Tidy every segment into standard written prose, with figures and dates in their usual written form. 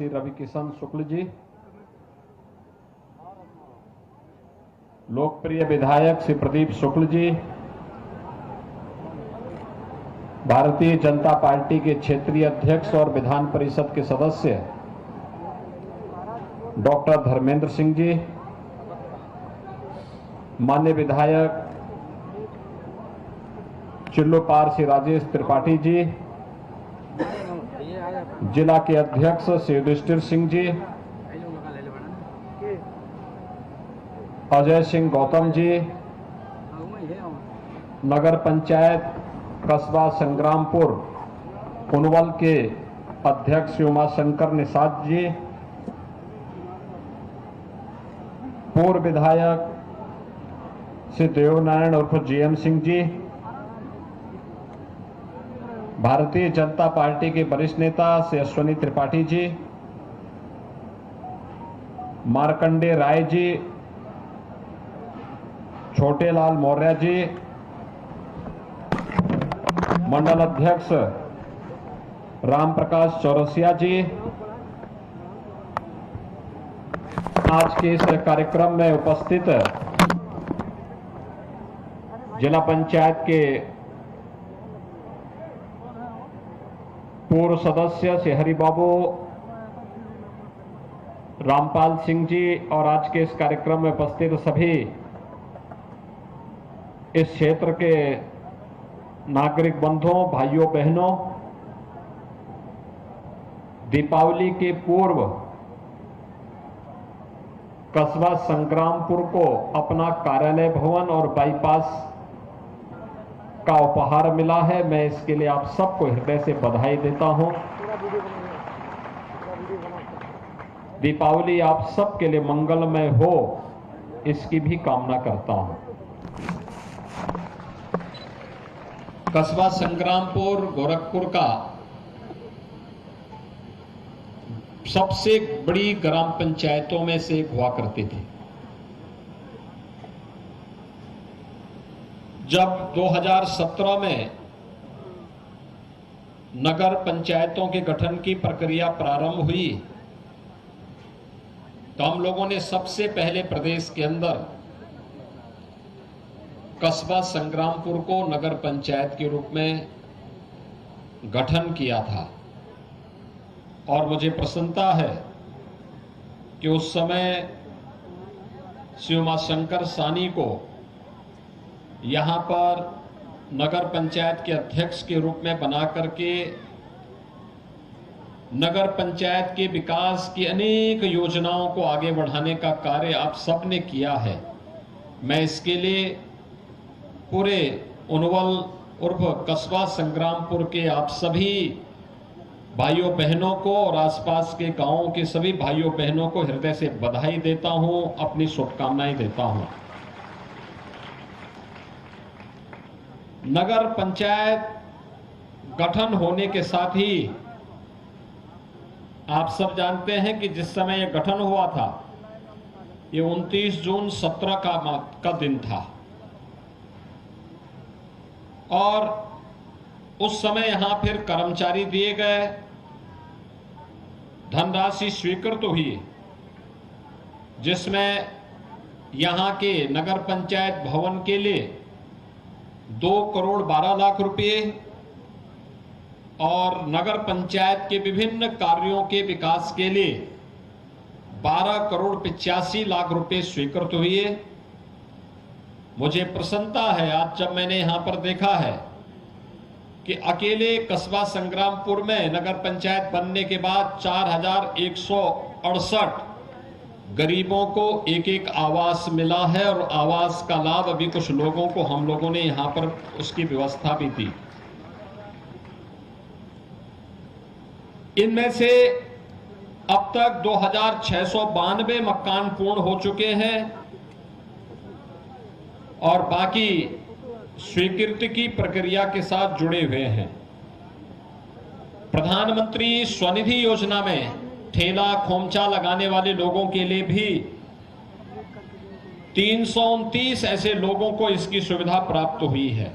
श्री रविकिशन शुक्ल जी, लोकप्रिय विधायक श्री प्रदीप शुक्ल जी, भारतीय जनता पार्टी के क्षेत्रीय अध्यक्ष और विधान परिषद के सदस्य डॉक्टर धर्मेंद्र सिंह जी, माननीय विधायक चिल्लूपार श्री राजेश त्रिपाठी जी, जिला के अध्यक्ष श्री युधिष्ठिर सिंह जी, अजय सिंह गौतम जी, नगर पंचायत कस्बा संग्रामपुर कुनवल के अध्यक्ष श्री उमाशंकर निषाद जी, पूर्व विधायक श्री देवनारायण उर्फ जीएम सिंह जी, भारतीय जनता पार्टी के वरिष्ठ नेता श्री अश्विनी त्रिपाठी जी, मार्कंडे राय जी, छोटेलाल मौर्य जी, मंडल अध्यक्ष राम प्रकाश चौरसिया जी, आज के इस कार्यक्रम में उपस्थित जिला पंचायत के पूर्व सदस्य श्री हरिबाबू रामपाल सिंह जी और आज के इस कार्यक्रम में उपस्थित सभी इस क्षेत्र के नागरिक बंधुओं, भाइयों बहनों, दीपावली के पूर्व कस्बा संग्रामपुर को अपना कार्यालय भवन और बाईपास का उपहार मिला है। मैं इसके लिए आप सबको हृदय से बधाई देता हूं। दीपावली आप सबके लिए मंगलमय हो, इसकी भी कामना करता हूं। कस्बा संग्रामपुर गोरखपुर का सबसे बड़ी ग्राम पंचायतों में से एक हुआ करती थी। जब 2017 में नगर पंचायतों के गठन की प्रक्रिया प्रारंभ हुई तो हम लोगों ने सबसे पहले प्रदेश के अंदर कस्बा संग्रामपुर को नगर पंचायत के रूप में गठन किया था। और मुझे प्रसन्नता है कि उस समय श्री उमाशंकर सानी को यहां पर नगर पंचायत के अध्यक्ष के रूप में बना करके नगर पंचायत के विकास की अनेक योजनाओं को आगे बढ़ाने का कार्य आप सबने किया है। मैं इसके लिए पूरे उनवल उर्फ कस्बा संग्रामपुर के आप सभी भाइयों बहनों को और आसपास के गांवों के सभी भाइयों बहनों को हृदय से बधाई देता हूं, अपनी शुभकामनाएं देता हूं। नगर पंचायत गठन होने के साथ ही आप सब जानते हैं कि जिस समय यह गठन हुआ था, ये 29 जून 17 का दिन था और उस समय यहां फिर कर्मचारी दिए गए, धनराशि स्वीकृत हुई, जिसमें यहां के नगर पंचायत भवन के लिए 2 करोड़ 12 लाख रुपए और नगर पंचायत के विभिन्न कार्यों के विकास के लिए 12 करोड़ 85 लाख रुपए स्वीकृत हुए। मुझे प्रसन्नता है आज जब मैंने यहां पर देखा है कि अकेले कस्बा संग्रामपुर में नगर पंचायत बनने के बाद 4168 गरीबों को एक एक आवास मिला है और आवास का लाभ अभी कुछ लोगों को हम लोगों ने यहां पर उसकी व्यवस्था भी दी। इनमें से अब तक 2692 मकान पूर्ण हो चुके हैं और बाकी स्वीकृति की प्रक्रिया के साथ जुड़े हुए हैं। प्रधानमंत्री स्वनिधि योजना में ठेला खोमचा लगाने वाले लोगों के लिए भी 329 ऐसे लोगों को इसकी सुविधा प्राप्त हुई है।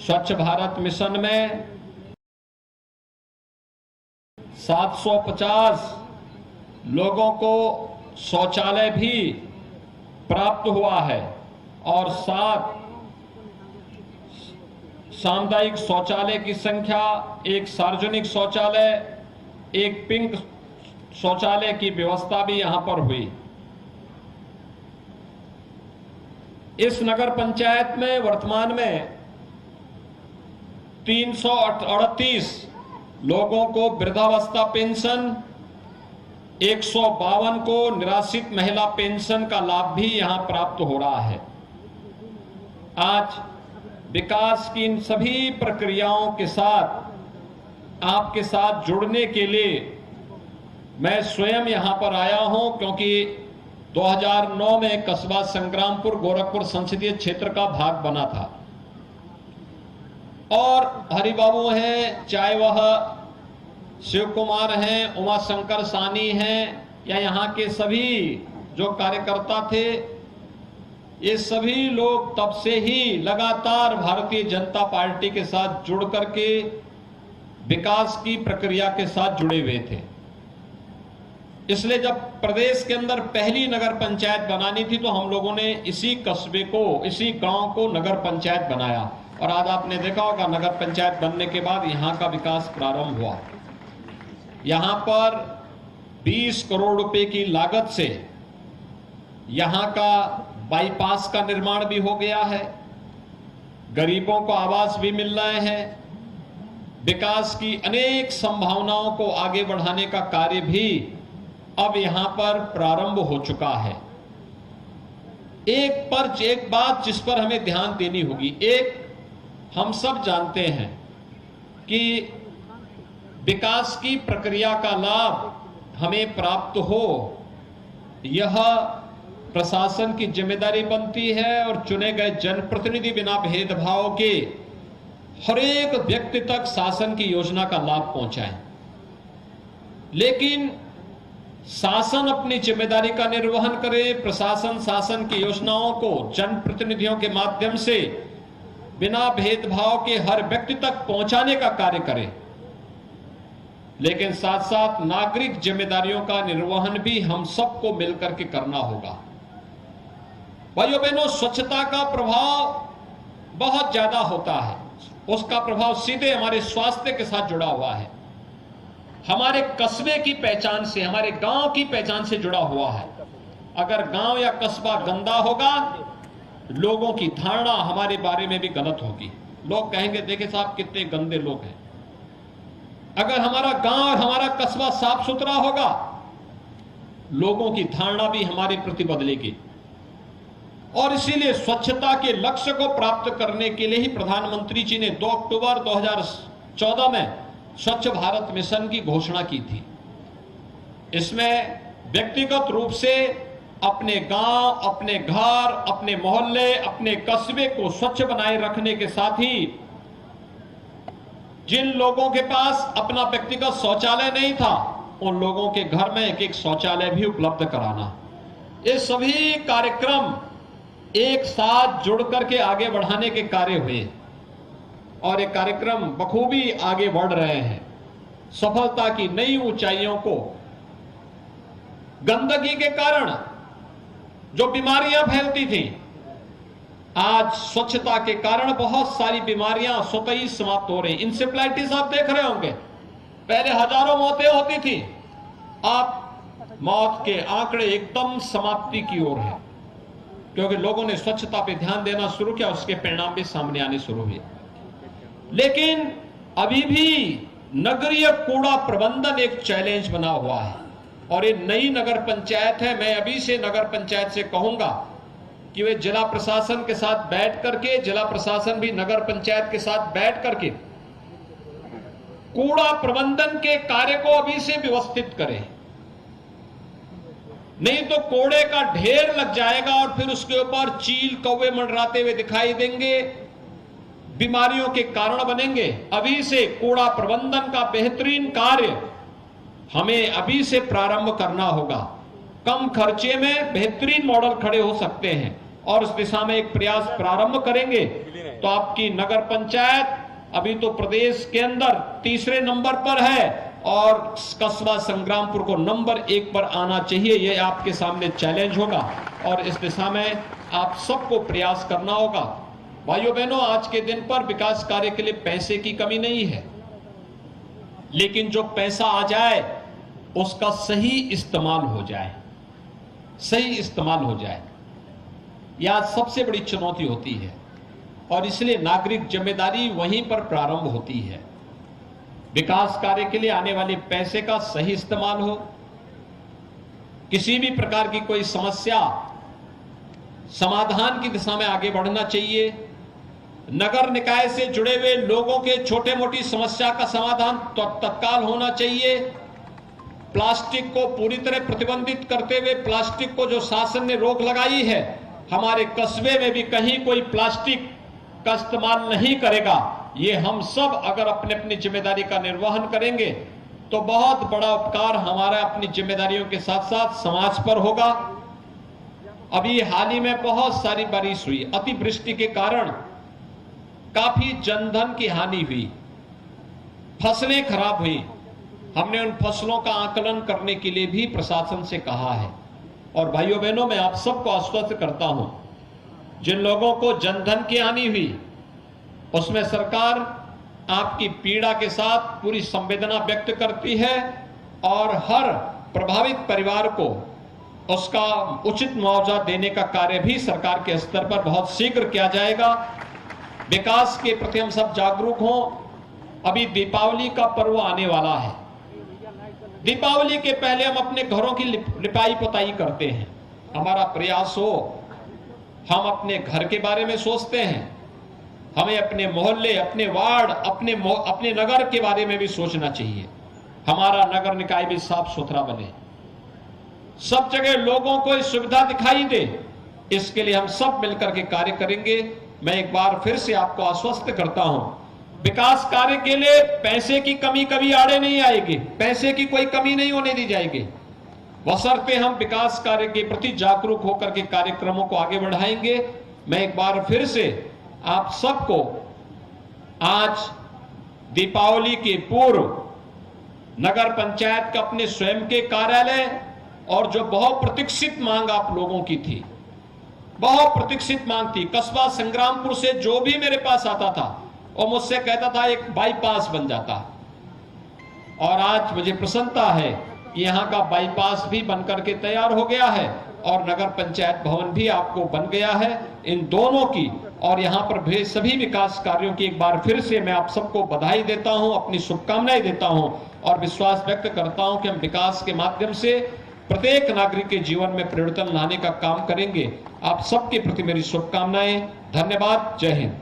स्वच्छ भारत मिशन में 750 लोगों को शौचालय भी प्राप्त हुआ है और 7 सामुदायिक शौचालय की संख्या, एक सार्वजनिक शौचालय, एक पिंक शौचालय की व्यवस्था भी यहां पर हुई। इस नगर पंचायत में वर्तमान में 338 लोगों को वृद्धावस्था पेंशन, 152 को निराश्रित महिला पेंशन का लाभ भी यहां प्राप्त हो रहा है। आज विकास की इन सभी प्रक्रियाओं के साथ आपके साथ जुड़ने के लिए मैं स्वयं यहां पर आया हूं, क्योंकि 2009 में कस्बा संग्रामपुर गोरखपुर संसदीय क्षेत्र का भाग बना था और हरिबाबू हैं, चाहे वह शिव कुमार हैं, उमा शंकर सानी हैं या यहाँ के सभी जो कार्यकर्ता थे, ये सभी लोग तब से ही लगातार भारतीय जनता पार्टी के साथ जुड़ करके विकास की प्रक्रिया के साथ जुड़े हुए थे। इसलिए जब प्रदेश के अंदर पहली नगर पंचायत बनानी थी तो हम लोगों ने इसी कस्बे को, इसी गांव को नगर पंचायत बनाया और आज आपने देखा होगा नगर पंचायत बनने के बाद यहां का विकास प्रारंभ हुआ। यहां पर 20 करोड़ रुपए की लागत से यहां का बाईपास का निर्माण भी हो गया है, गरीबों को आवास भी मिल रहे हैं, विकास की अनेक संभावनाओं को आगे बढ़ाने का कार्य भी अब यहां पर प्रारंभ हो चुका है। एक बात जिस पर हमें ध्यान देनी होगी, एक हम सब जानते हैं कि विकास की प्रक्रिया का लाभ हमें प्राप्त हो, यह प्रशासन की जिम्मेदारी बनती है और चुने गए जनप्रतिनिधि बिना भेदभाव के हर एक व्यक्ति तक शासन की योजना का लाभ पहुंचाएं। लेकिन शासन अपनी जिम्मेदारी का निर्वहन करे, प्रशासन शासन की योजनाओं को जनप्रतिनिधियों के माध्यम से बिना भेदभाव के हर व्यक्ति तक पहुंचाने का कार्य करे, लेकिन साथ साथ नागरिक जिम्मेदारियों का निर्वहन भी हम सबको मिलकर के करना होगा। भाइयों बहनों, स्वच्छता का प्रभाव बहुत ज्यादा होता है, उसका प्रभाव सीधे हमारे स्वास्थ्य के साथ जुड़ा हुआ है, हमारे कस्बे की पहचान से, हमारे गांव की पहचान से जुड़ा हुआ है। अगर गांव या कस्बा गंदा होगा, लोगों की धारणा हमारे बारे में भी गलत होगी। लोग कहेंगे देखे साहब कितने गंदे लोग हैं। अगर हमारा गांव और हमारा कस्बा साफ सुथरा होगा, लोगों की धारणा भी हमारे प्रति बदलेगी। और इसीलिए स्वच्छता के लक्ष्य को प्राप्त करने के लिए ही प्रधानमंत्री जी ने 2 अक्टूबर 2014 में स्वच्छ भारत मिशन की घोषणा की थी। इसमें व्यक्तिगत रूप से अपने गांव, अपने घर, अपने मोहल्ले, अपने कस्बे को स्वच्छ बनाए रखने के साथ ही जिन लोगों के पास अपना व्यक्तिगत शौचालय नहीं था, उन लोगों के घर में एक शौचालय भी उपलब्ध कराना। ये सभी कार्यक्रम एक साथ जुड़ करके आगे बढ़ाने के कार्य हुए और ये कार्यक्रम बखूबी आगे बढ़ रहे हैं, सफलता की नई ऊंचाइयों को। गंदगी के कारण जो बीमारियां फैलती थी, आज स्वच्छता के कारण बहुत सारी बीमारियां स्वतः ही समाप्त हो रही। इंसेफ्लाइटिस आप देख रहे होंगे, पहले हजारों मौतें होती थी, अब मौत के आंकड़े एकदम समाप्ति की ओर है, क्योंकि लोगों ने स्वच्छता पे ध्यान देना शुरू किया, उसके परिणाम भी सामने आने शुरू हुए। लेकिन अभी भी नगरीय कूड़ा प्रबंधन एक चैलेंज बना हुआ है और ये नई नगर पंचायत है। मैं अभी से नगर पंचायत से कहूंगा कि वे जिला प्रशासन के साथ बैठ करके, जिला प्रशासन भी नगर पंचायत के साथ बैठ करके कूड़ा प्रबंधन के कार्य को अभी से व्यवस्थित करें, नहीं तो कूड़े का ढेर लग जाएगा और फिर उसके ऊपर चील कौवे मंडराते हुए दिखाई देंगे, बीमारियों के कारण बनेंगे। अभी से कूड़ा प्रबंधन का बेहतरीन कार्य हमें अभी से प्रारंभ करना होगा। कम खर्चे में बेहतरीन मॉडल खड़े हो सकते हैं और उस दिशा में एक प्रयास प्रारंभ करेंगे तो आपकी नगर पंचायत अभी तो प्रदेश के अंदर 3रे नंबर पर है और कस्बा संग्रामपुर को नंबर 1 पर आना चाहिए। ये आपके सामने चैलेंज होगा और इस दिशा में आप सबको प्रयास करना होगा। भाइयों बहनों, आज के दिन पर विकास कार्य के लिए पैसे की कमी नहीं है, लेकिन जो पैसा आ जाए उसका सही इस्तेमाल हो जाए, सही इस्तेमाल हो जाए। यह सबसे बड़ी चुनौती होती है और इसलिए नागरिक जिम्मेदारी वहीं पर प्रारंभ होती है। विकास कार्य के लिए आने वाले पैसे का सही इस्तेमाल हो, किसी भी प्रकार की कोई समस्या समाधान की दिशा में आगे बढ़ना चाहिए। नगर निकाय से जुड़े हुए लोगों के छोटे मोटी समस्या का समाधान तत्काल होना चाहिए। प्लास्टिक को पूरी तरह प्रतिबंधित करते हुए प्लास्टिक को जो शासन ने रोक लगाई है, हमारे कस्बे में भी कहीं कोई प्लास्टिक का इस्तेमाल नहीं करेगा। ये हम सब अगर अपने अपनी जिम्मेदारी का निर्वहन करेंगे तो बहुत बड़ा उपकार हमारा अपनी जिम्मेदारियों के साथ साथ समाज पर होगा। अभी हाल ही में बहुत सारी बारिश हुई, अतिवृष्टि के कारण काफी जनधन की हानि हुई, फसलें खराब हुई। हमने उन फसलों का आकलन करने के लिए भी प्रशासन से कहा है। और भाइयों बहनों, मैं आप सबको आश्वस्त करता हूं, जिन लोगों को जनधन की हानि हुई उसमें सरकार आपकी पीड़ा के साथ पूरी संवेदना व्यक्त करती है और हर प्रभावित परिवार को उसका उचित मुआवजा देने का कार्य भी सरकार के स्तर पर बहुत शीघ्र किया जाएगा। विकास के प्रति हम सब जागरूक हों। अभी दीपावली का पर्व आने वाला है। दीपावली के पहले हम अपने घरों की लिपाई पुताई करते हैं। हमारा प्रयास हो, हम अपने घर के बारे में सोचते हैं, हमें अपने मोहल्ले, अपने वार्ड, अपने नगर के बारे में भी सोचना चाहिए। हमारा नगर निकाय भी साफ सुथरा बने, सब जगह लोगों को इस सुविधा दिखाई दे, इसके लिए हम सब मिलकर के कार्य करेंगे। मैं एक बार फिर से आपको आश्वस्त करता हूं, विकास कार्य के लिए पैसे की कमी कभी आड़े नहीं आएगी, पैसे की कोई कमी नहीं होने दी जाएगी, बशर्ते हम विकास कार्य के प्रति जागरूक होकर के कार्यक्रमों को आगे बढ़ाएंगे। मैं एक बार फिर से आप सबको आज दीपावली के पूर्व नगर पंचायत का अपने स्वयं के कार्यालय और जो बहुत प्रतीक्षित मांग आप लोगों की थी, बहुत प्रतीक्षित मांग थी, कस्बा संग्रामपुर से जो भी मेरे पास आता था वो मुझसे कहता था एक बाईपास बन जाता, और आज मुझे प्रसन्नता है कि यहाँ का बाईपास भी बनकर के तैयार हो गया है और नगर पंचायत भवन भी आपको बन गया है। इन दोनों की और यहाँ पर भी सभी विकास कार्यों की एक बार फिर से मैं आप सबको बधाई देता हूँ, अपनी शुभकामनाएं देता हूँ और विश्वास व्यक्त करता हूँ कि हम विकास के माध्यम से प्रत्येक नागरिक के जीवन में परिवर्तन लाने का काम करेंगे। आप सबके प्रति मेरी शुभकामनाएं। धन्यवाद। जय हिंद।